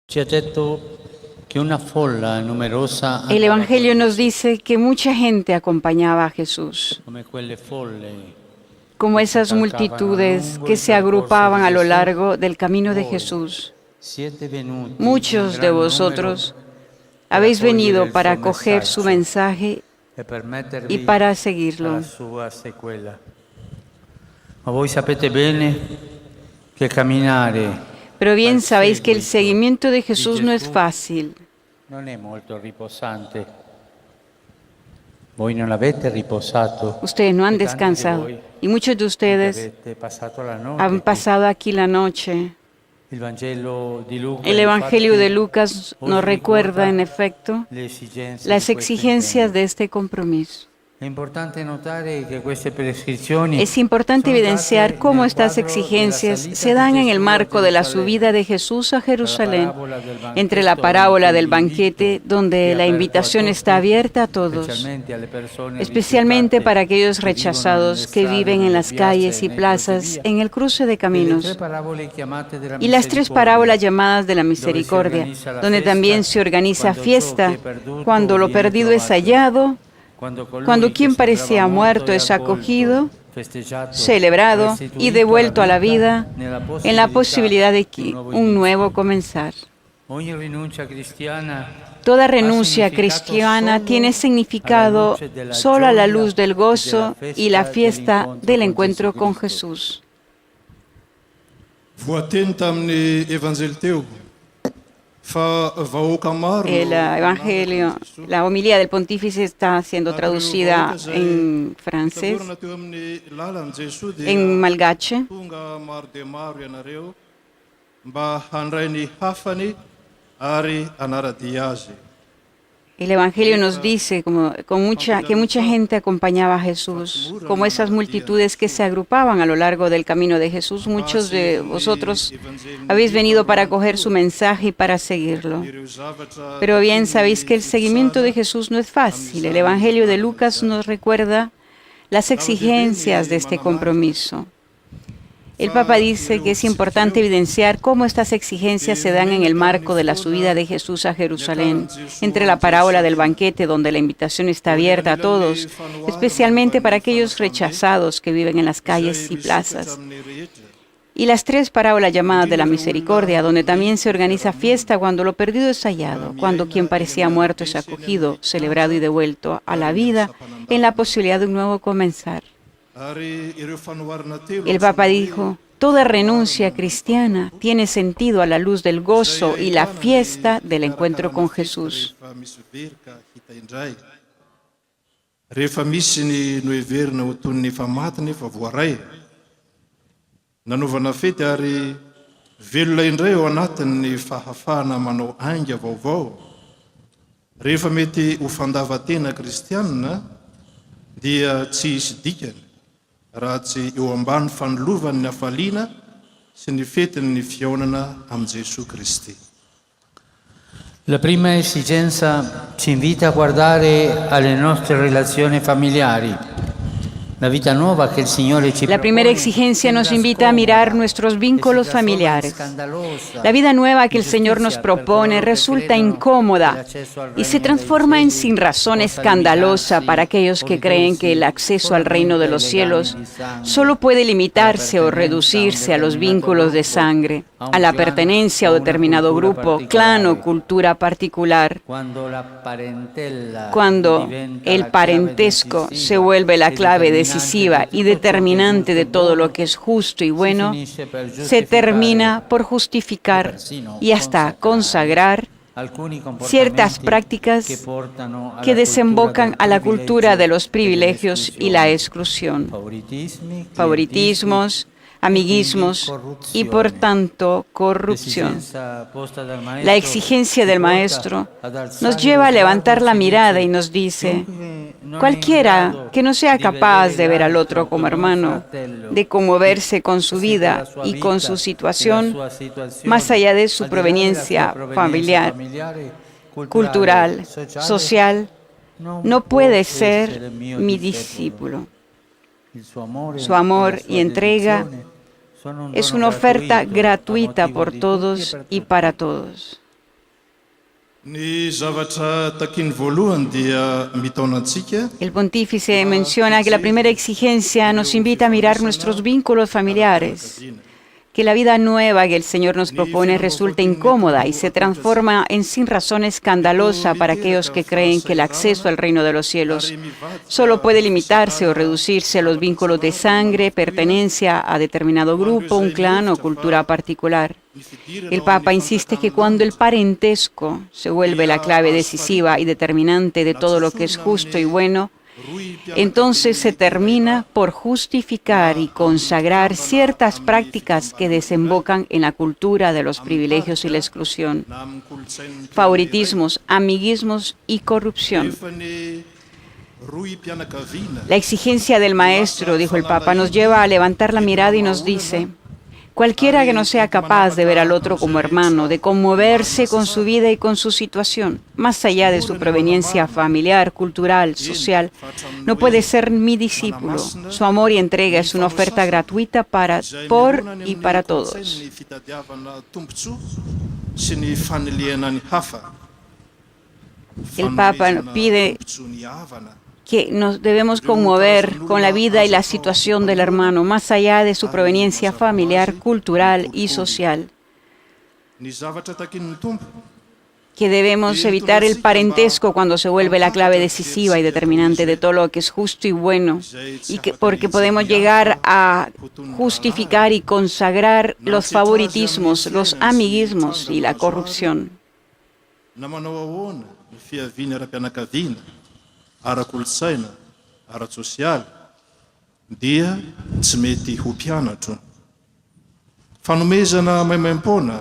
Ci ha detto che una folla numerosa El andava Evangelio con nos lui, dice que mucha gente acompañaba a Jesús, come quelle folle como che si esas accalcavano multitudes lungo que il se percorso di agrupaban a lo Gesù. largo del camino de Voi Jesús. siete venuti in Muchos de gran numero vosotros per habéis accogliere venido il suo para acoger su messaggio mensaje e per y mettervi para alla seguirlo. sua sequela. Ma voi sapete bene che camminare Pero al bien sabéis que el seguito seguimiento de di Jesús no es Gesù fácil. non è molto riposante. Voi non avete riposato Ustedes no han e tanti di descansado. voi Y muchos de anche ustedes avete passato la han notte qui. pasado aquí la noche. Il Vangelo di Luca, El Evangelio de infatti, Lucas nos oggi recuerda, en ricorda efecto, le esigenze di las questo exigencias impegno. de este compromiso. È importante notare che queste prescrizioni Es importante sono evidenciar date cómo nel estas quadro della exigencias salita se di dan en el Gesù a marco de la subida Gerusalemme, de Jesús a tra la Jerusalén, parabola del entre la banchetto parábola in del cui banquete, l'invito è donde la aperto a invitación está tutti, abierta a todos, specialmente alle persone especialmente rifiutate para aquellos che vivono nelle rechazados que strade, viven en nelle las piazze calles e y nei plazas, crocevia, en el cruce de delle tre caminos, parabole chiamate della y las tres misericordia, parábolas llamadas de la dove si misericordia, organizza la donde también festa se organiza quando ciò che fiesta è perduto cuando lo viene perdido es trovato, hallado, quando cuando colui che quien sembrava parecía morto muerto è es accolto, acogido, festeggiato, celebrado y restituito devuelto a la vida nella en la possibilità posibilidad de di un nuovo un nuevo inizio. comenzar. Ogni rinuncia cristiana Toda ha renuncia significato cristiana tiene solo alla significado luce della solo a la luz gioia del e della gozo y la festa fiesta dell'incontro del con Gesù encuentro con Cristo. Jesús. Voateny tamin'ny evanjely teo fa vahoaka maro El no Evangelio, nanaka Jesosy. la homilía del pontífice está siendo Ary ireo traducida vahoaka zay en francés, mitangorana teo amin'ny lalan'i Jesosy dia en malgache. tonga maro dia maro ianareo mba handray ny hafany ary anaradia azy. El Evangelio nos dice que mucha gente acompañaba a Jesús, como esas multitudes que se agrupaban a lo largo del camino de Jesús. Muchos de vosotros habéis venido para acoger su mensaje y para seguirlo. Pero bien sabéis que el seguimiento de Jesús no es fácil. El Evangelio de Lucas nos recuerda las exigencias de este compromiso. El Papa dice que es importante evidenciar cómo estas exigencias se dan en el marco de la subida de Jesús a Jerusalén, entre la parábola del banquete donde la invitación está abierta a todos, especialmente para aquellos rechazados que viven en las calles y plazas, y las tres parábolas llamadas de la misericordia, donde también se organiza fiesta cuando lo perdido es hallado, cuando quien parecía muerto es acogido, celebrado y devuelto a la vida en la posibilidad de un nuevo comenzar. El Papa dijo, toda renuncia cristiana tiene sentido a la luz del gozo y la fiesta del encuentro con Jesús. Rehefa misy ny noheverina ho toy ny efa maty nefa voaray nanovana fety ary velona indray ao anatin'ny fahafahana manao ainga vaovao rehefa mety ho fandavatena kristianina dia tsy hisy dikany raha tsy eo ambany fanolovan'ny hafaliana sy ny fetin'ny fiaonana amin'i Gesù Cristo. La prima esigenza ci invita a guardare alle nostre relazioni familiari. La vita nuova che il Signore ci La primera propone exigencia nos sembra invita a mirar scomoda nuestros e si vínculos trasforma in familiares. scandalosa, La vida nueva que el Señor nos ingiustizia per propone coloro che resulta credono incómoda che l'accesso al y se regno transforma dei en cieli sin razón possa escandalosa limitarsi para aquellos o que creen que el ridursi acceso al reino de los solamente ai legami cielos di sangue, solo puede alla limitarse o pertenencia a un reducirse a los determinato vínculos de gruppo, sangre, a un a la clan pertenencia a o un una determinado cultura grupo, clan o particolare. cultura particular. Cuando el parentesco se vuelve la clave decisiva y determinante de todo lo que es justo y bueno, se termina por justificar y hasta consagrar ciertas prácticas que desembocan a la cultura de los privilegios y la exclusión, favoritismos, amiguismos y por tanto corrupción. La exigencia del Maestro nos lleva a levantar la mirada y nos dice, cualquiera que no sea capaz de ver al otro como hermano, de conmoverse con su vida y con su situación, más allá de su proveniencia familiar, cultural, social, no puede ser mi discípulo. Su amor y entrega es una oferta gratuita por todos y para todos. Ny zavatra takiany voalohany dia mitaona antsika El pontífice menciona que la primera exigencia nos invita a mirar nuestros vínculos familiares, que la vida nueva que el Señor nos propone resulta incómoda y se transforma en sin razón escandalosa para aquellos que creen que el acceso al reino de los cielos solo puede limitarse o reducirse a los vínculos de sangre, pertenencia a determinado grupo, un clan o cultura particular. El Papa insiste que cuando el parentesco se vuelve la clave decisiva y determinante de todo lo que es justo y bueno, entonces se termina por justificar y consagrar ciertas prácticas que desembocan en la cultura de los privilegios y la exclusión, favoritismos, amiguismos y corrupción. La exigencia del Maestro, dijo el Papa, nos lleva a levantar la mirada y nos dice: cualquiera que no sea capaz de ver al otro como hermano, de conmoverse con su vida y con su situación, más allá de su proveniencia familiar, cultural, social, no puede ser mi discípulo. Su amor y entrega es una oferta gratuita por y para todos. El Papa pide que nos debemos conmover con la vida y la situación del hermano, más allá de su proveniencia familiar, cultural y social. Que debemos evitar el parentesco cuando se vuelve la clave decisiva y determinante de todo lo que es justo y bueno, porque podemos llegar a justificar y consagrar los favoritismos, los amiguismos y la corrupción. Ara-kolotsaina, ara-tsosialy dia tsy mety ho mpianatro. Fanomezana maimaim-poana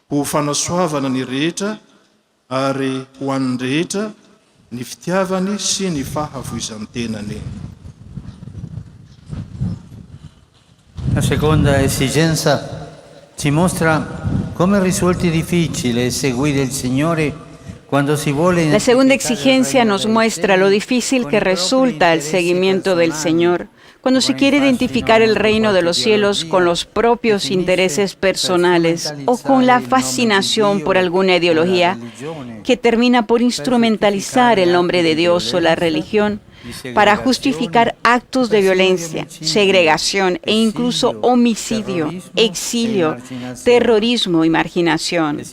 ho fanasoavana ny rehetra ary ho an'ny rehetra ny fitiavany sy ny fahavoizan-tenany. La seconda esigenza ci mostra come risulti difficile seguire il Signore. La segunda exigencia nos muestra lo difícil que resulta el seguimiento del Señor cuando se quiere identificar el reino de los cielos con los propios intereses personales o con la fascinación por alguna ideología que termina por instrumentalizar el nombre de Dios o la religión para justificar actos de violencia, segregación e incluso homicidio, exilio, terrorismo y marginación.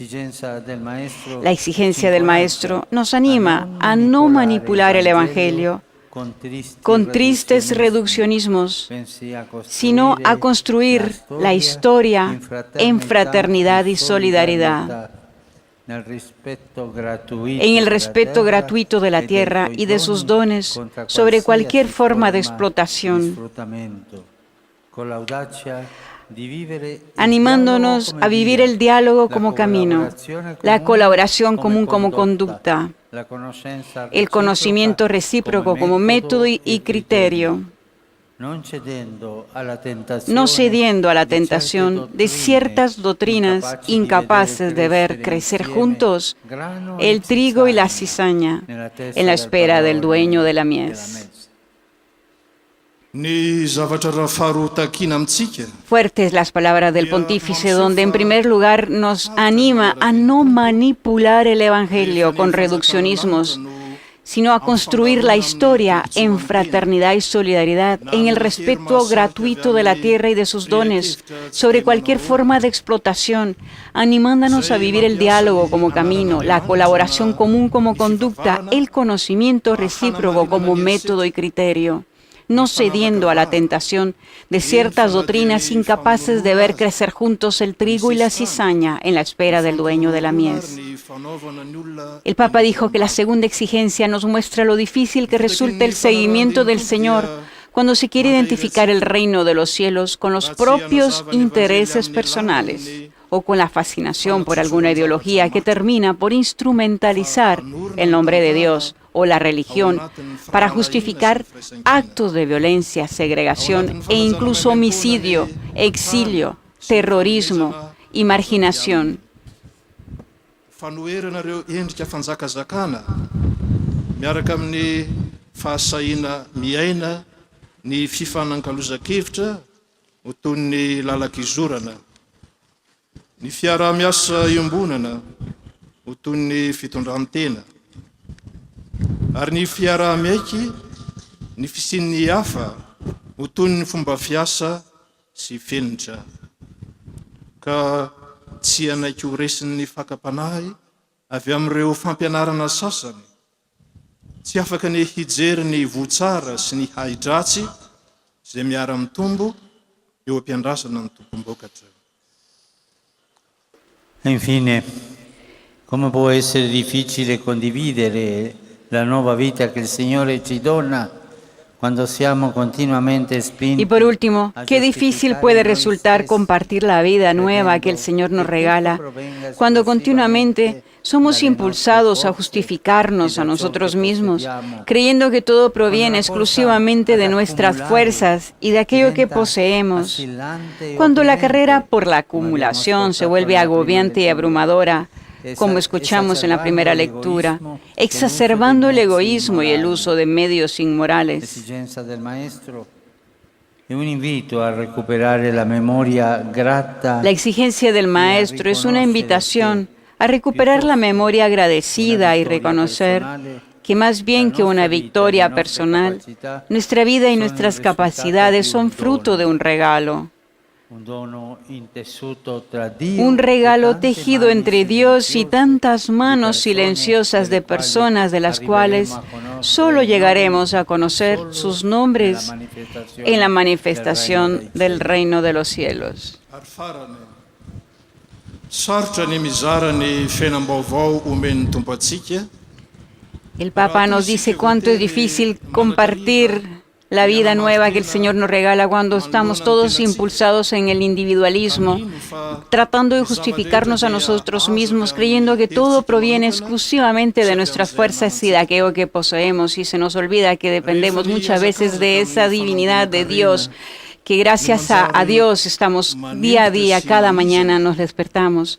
La exigencia del Maestro nos anima a no manipular el Evangelio con tristes reduccionismos, sino a construir la historia en fraternidad y solidaridad, en el respeto gratuito de la tierra y de sus dones sobre cualquier forma de explotación, animándonos a vivir el diálogo como camino, la colaboración común como conducta, el conocimiento recíproco como método y criterio, no cediendo a la tentación de ciertas doctrinas incapaces de ver crecer juntos el trigo y la cizaña en la espera del dueño de la mies. Fuertes las palabras del pontífice, donde en primer lugar nos anima a no manipular el Evangelio con reduccionismos, sino a construir la historia en fraternidad y solidaridad, en el respeto gratuito de la tierra y de sus dones, sobre cualquier forma de explotación, animándonos a vivir el diálogo como camino, la colaboración común como conducta, el conocimiento recíproco como método y criterio, no cediendo a la tentación de ciertas doctrinas incapaces de ver crecer juntos el trigo y la cizaña en la espera del dueño de la mies. El Papa dijo que la segunda exigencia nos muestra lo difícil que resulta el seguimiento del Señor cuando se quiere identificar el reino de los cielos con los propios intereses personales o con la fascinación por alguna ideología que termina por instrumentalizar el nombre de Dios o la religión para justificar actos de violencia, segregación e incluso homicidio, exilio, terrorismo y marginación. Fanoheranareo endrika fanjakazakana miaraka amin'ny fahasahiana miaina ny fifanankalozan-kevitra ho toy ny lalakizorana, ny fiarah-miasa iombonana, ho toy ny fitondrantena. Ary ny fiaraha-miaiky ny fisin'ny hafa ho toy ny fomba fiasa sy fenitra. Ka tsy anaiky ho resin'ny fakapanahy avy amin'ireo fampianarana sasany, tsy afaka ny hijery ny votsara sy ny haidratsy izay miara-mitombo eo ampiandrasana ny tompom-bokatra. E infine, come può essere difficile condividere la nuova vita che il Signore ci dona cuando siamo continuamente spinti? Y por último, qué difícil puede resultar compartir la vida nueva que el Señor nos regala cuando continuamente somos impulsados a justificarnos a nosotros mismos, creyendo que todo proviene exclusivamente de nuestras fuerzas y de aquello que poseemos. Cuando la carrera por la acumulación se vuelve agobiante y abrumadora, como escuchamos en la primera lectura, exacerbando el egoísmo y el uso de medios inmorales. La exigencia del Maestro es una invitación a recuperar la memoria agradecida y reconocer que más bien que una victoria personal, nuestra vida y nuestras capacidades son fruto de un regalo. Un regalo tejido entre Dios y tantas manos silenciosas de personas de las cuales solo llegaremos a conocer sus nombres en la manifestación del reino de los cielos. El Papa nos dice cuánto es difícil compartir la vida nueva que el Señor nos regala cuando estamos todos impulsados en el individualismo, tratando de justificarnos a nosotros mismos, creyendo que todo proviene exclusivamente de nuestras fuerzas y de aquello que poseemos, y se nos olvida que dependemos muchas veces de esa divinidad de Dios, que gracias a Dios estamos día a día, cada mañana nos despertamos.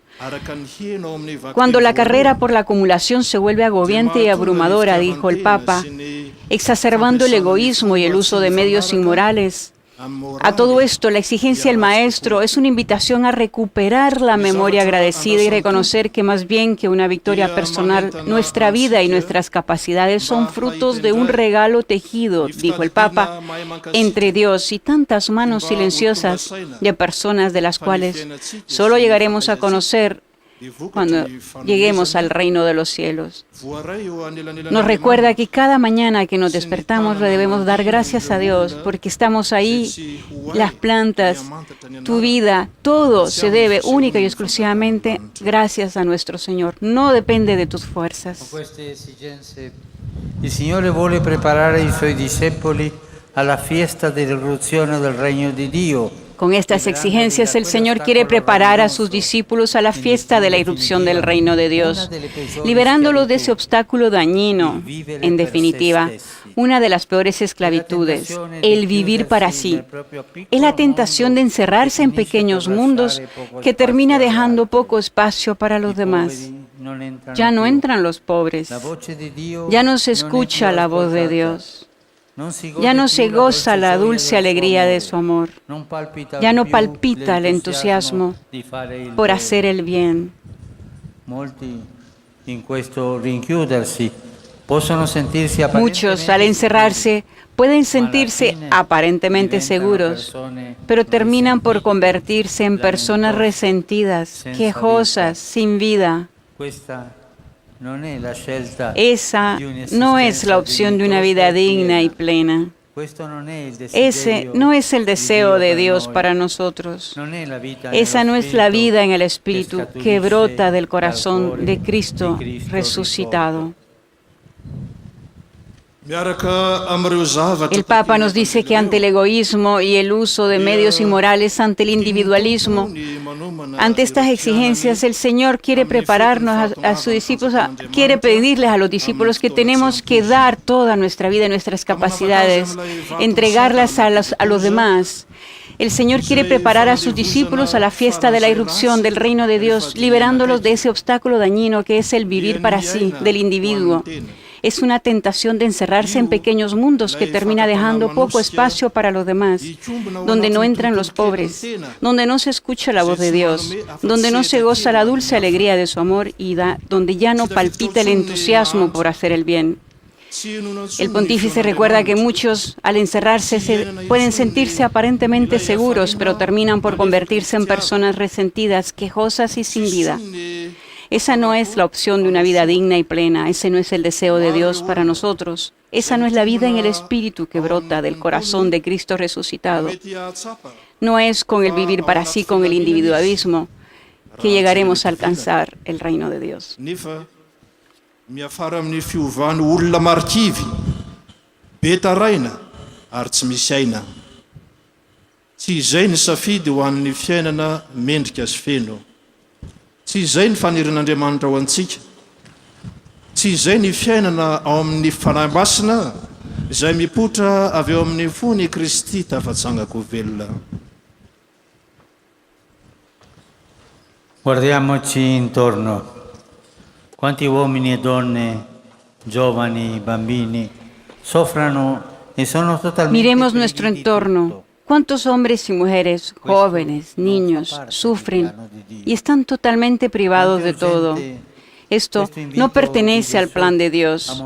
Cuando la carrera por la acumulación se vuelve agobiante y abrumadora, dijo el Papa, exacerbando el egoísmo y el uso de medios inmorales, a todo esto, la exigencia del Maestro es una invitación a recuperar la memoria agradecida y reconocer que más bien que una victoria personal, nuestra vida y nuestras capacidades son frutos de un regalo tejido, dijo el Papa, entre Dios y tantas manos silenciosas de personas de las cuales solo llegaremos a conocer cuando lleguemos al reino de los cielos. Nos recuerda que cada mañana que nos despertamos le debemos dar gracias a Dios porque estamos ahí, las plantas, tu vida, todo se debe única y exclusivamente gracias a nuestro Señor. No depende de tus fuerzas. Il Signore vuole preparare i Suoi discepoli alla fiesta dell'irruzione del regno di Dio. Con estas exigencias, el Señor quiere preparar a sus discípulos a la fiesta de la irrupción del reino de Dios, liberándolos de ese obstáculo dañino. En definitiva, una de las peores esclavitudes, el vivir para sí, es la tentación de encerrarse en pequeños mundos que termina dejando poco espacio para los demás. Ya no entran los pobres, ya no se escucha la voz de Dios. Ya no se goza la dulce alegría de su amor. Ya no palpita el entusiasmo por hacer el bien. Muchos, al encerrarse, pueden sentirse aparentemente seguros, pero terminan por convertirse en personas resentidas, quejosas, sin vida. Esa no es la opción de una vida digna y plena. Ese no es el deseo de Dios para nosotros. Esa no es la vida en el Espíritu que brota del corazón de Cristo resucitado. El Papa nos dice que ante el egoísmo y el uso de medios inmorales, ante el individualismo, ante estas exigencias, el Señor quiere prepararnos a sus discípulos, quiere pedirles a los discípulos que tenemos que dar toda nuestra vida, nuestras capacidades, entregarlas a los demás. El Señor quiere preparar a sus discípulos a la fiesta de la irrupción del reino de Dios, liberándolos de ese obstáculo dañino que es el vivir para sí, del individuo. Es una tentación de encerrarse en pequeños mundos que termina dejando poco espacio para los demás, donde no entran los pobres, donde no se escucha la voz de Dios, donde no se goza la dulce alegría de su amor y donde ya no palpita el entusiasmo por hacer el bien. El pontífice recuerda que muchos, al encerrarse, pueden sentirse aparentemente seguros, pero terminan por convertirse en personas resentidas, quejosas y sin vida. Esa no es la opción de una vida digna y plena, ese no es el deseo de Dios para nosotros. Esa no es la vida en el Espíritu que brota del corazón de Cristo resucitado. No es con el vivir para sí, con el individualismo, que llegaremos a alcanzar el reino de Dios. Miafara amin'ny fiovany olona marikivy be taraina ary tsy misy aina. Tsy izay ny safidy ho an'ny fiainana mendrika sy feno. Tsy izay ny fanirin'Andriamanitra ho antsika. Tsy izay ny fiainana ao amin'ny fanahy-masina izay mipotra avy eo amin'ny fony Kristy tafatsangako velona. Guardiamoci intorno. Quanti uomini e donne, giovani, bambini, soffrono e sono totalmente Miremos nuestro entorno. ¿Cuántos hombres y mujeres, jóvenes, niños, sufren y están totalmente privados de todo? Esto no pertenece al plan de Dios.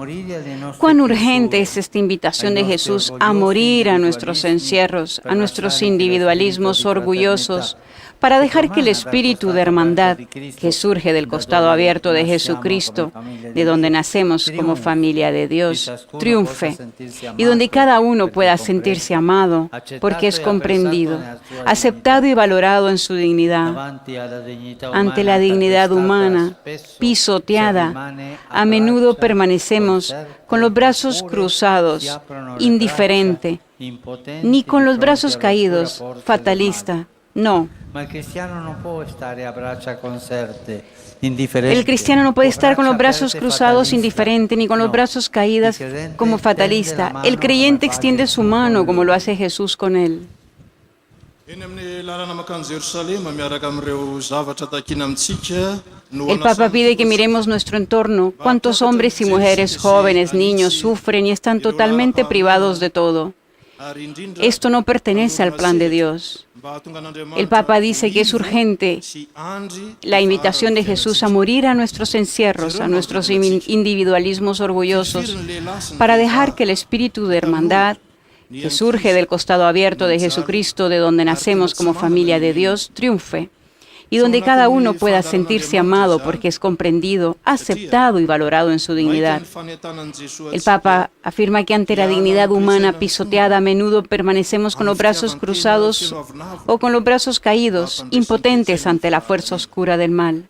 Cuán urgente es esta invitación de Jesús a morir a nuestros encierros, a nuestros individualismos orgullosos, para dejar que el espíritu de hermandad que surge del costado abierto de Jesucristo, de donde nacemos como familia de Dios, triunfe, y donde cada uno pueda sentirse amado, porque es comprendido, aceptado y valorado en su dignidad. Ante la dignidad humana, pisoteada, a menudo permanecemos con los brazos cruzados, indiferente, ni con los brazos caídos, fatalista. No. El cristiano no puede estar con los brazos cruzados indiferente, ni con los brazos caídos como fatalista. El creyente extiende su mano como lo hace Jesús con él. El Papa pide que miremos nuestro entorno. ¿Cuántos hombres y mujeres, jóvenes, niños, sufren y están totalmente privados de todo? Esto no pertenece al plan de Dios. El Papa dice que es urgente la invitación de Jesús a morir a nuestros encierros, a nuestros individualismos orgullosos, para dejar que el espíritu de hermandad que surge del costado abierto de Jesucristo, de donde nacemos como familia de Dios, triunfe, y donde cada uno pueda sentirse amado porque es comprendido, aceptado y valorado en su dignidad. El Papa afirma que ante la dignidad humana pisoteada a menudo permanecemos con los brazos cruzados o con los brazos caídos, impotentes ante la fuerza oscura del mal.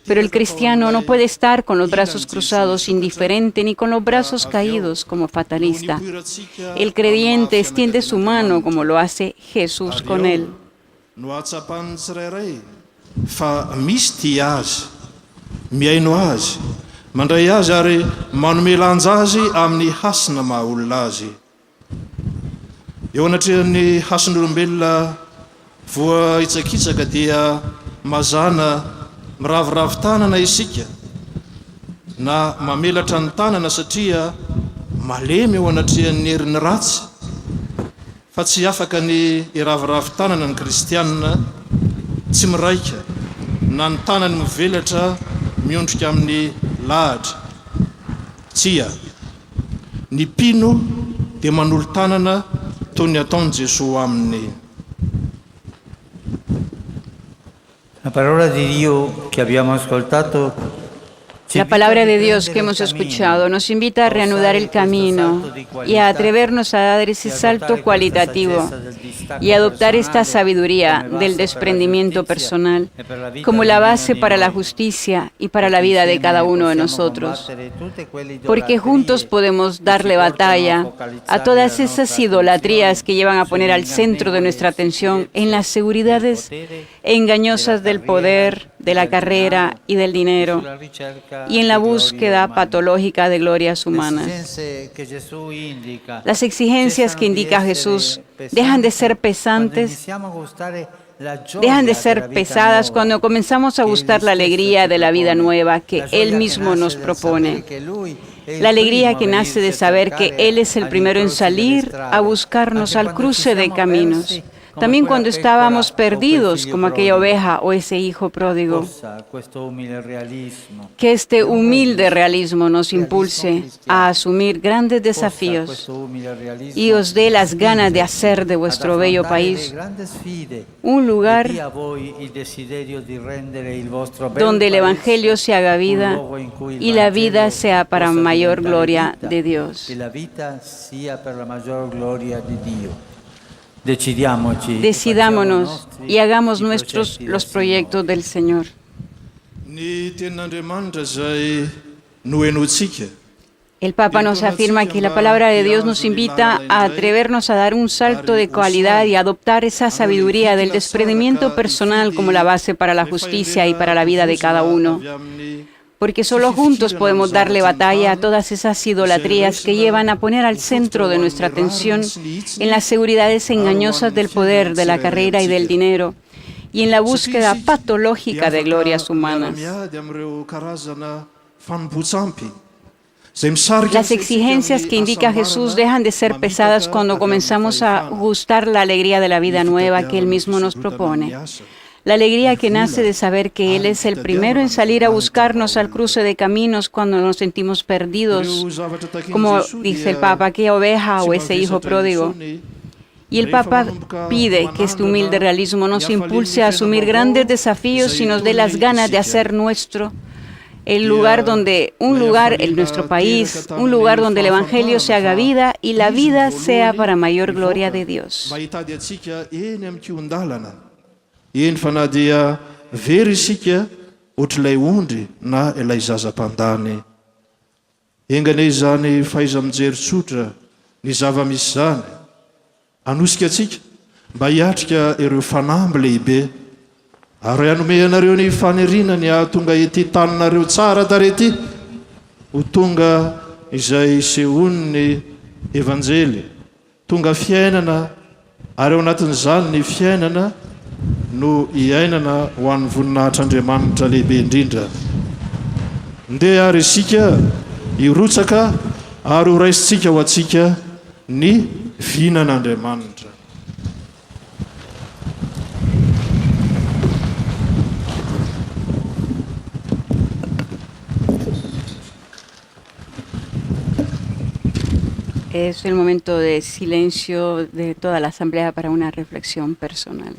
Pero el cristiano no puede estar con los brazos cruzados indiferente ni con los brazos caídos como fatalista. El creyente extiende su mano como lo hace Jesús con él. Fa misy tia azy, miaino azy, mandray azy ary manome lanja azy amin'ny hasina maha olona azy. Eo anatrehan'ny hason'olombelona voa hitsakitsaka dia mazana miraviravy tanana isika na mamelatra ny tanana satria malemy eo anatrehan'ny herin'ny ratsy, fa tsy afaka ny iraviravy tanana ny kristianina tsy miraika na ny tanany mivelatra miondrika amin'ny lahatra. Tsia, ny mpino dia manolo tanana toy ny ataon'i Jesosy aminy. La parola di Dio che abbiamo ascoltato. La palabra de Dios que hemos escuchado nos invita a reanudar el camino y a atrevernos a dar ese salto cualitativo y a adoptar esta sabiduría del desprendimiento personal como la base para la justicia y para la vida de cada uno de nosotros. Porque juntos podemos darle batalla a todas esas idolatrías que llevan a poner al centro de nuestra atención en las seguridades engañosas del poder, de la carrera y del dinero, y en la búsqueda patológica de glorias humanas. Las exigencias que indica Jesús dejan de ser pesantes dejan de ser pesadas cuando comenzamos a buscar la alegría de la vida nueva que Él mismo nos propone. La alegría que nace de saber que Él es el primero en salir a buscarnos al cruce de caminos. También cuando estábamos perdidos, como aquella oveja o ese hijo pródigo. Que este humilde realismo nos impulse a asumir grandes desafíos y os dé las ganas de hacer de vuestro bello país un lugar donde el Evangelio se haga vida y la vida sea para mayor gloria de Dios. Decidámonos y hagamos nuestros los proyectos del Señor. El Papa nos afirma que la palabra de Dios nos invita a atrevernos a dar un salto de calidad y a adoptar esa sabiduría del desprendimiento personal como la base para la justicia y para la vida de cada uno. Porque solo juntos podemos darle batalla a todas esas idolatrías que llevan a poner al centro de nuestra atención en las seguridades engañosas del poder, de la carrera y del dinero, y en la búsqueda patológica de glorias humanas. Las exigencias que indica Jesús dejan de ser pesadas cuando comenzamos a gustar la alegría de la vida nueva que Él mismo nos propone. La alegría que nace de saber que Él es el primero en salir a buscarnos al cruce de caminos cuando nos sentimos perdidos, como dice el Papa, aquella oveja o ese hijo pródigo. Y el Papa pide que este humilde realismo nos impulse a asumir grandes desafíos y nos dé las ganas de hacer nuestro el lugar donde, en nuestro país, un lugar donde el Evangelio se haga vida y la vida sea para mayor gloria de Dios. Eny fa na dia very isika ohatr'ilay ondry na ilay zaza-pandany. Engane izany faiza mijery tsotra ny zava-misy zany. Anosika atsika mba hiatrika ireo fanamby lehibe ary hanome anareo ny fanerinany ahatonga ety taninareo tsara tarety ho tonga izay sehony ny evanjely, tonga fiainana ary ao anatin'izany ny fiainana no iainana ho an'ny voninahitr'Andriamanitra lehibe indrindra. Ndeha ary isika hirotsaka ary ho raisitsika ho atsika ny vinan'Andriamanitra. Es el momento de silencio de toda la asamblea para una reflexión personal.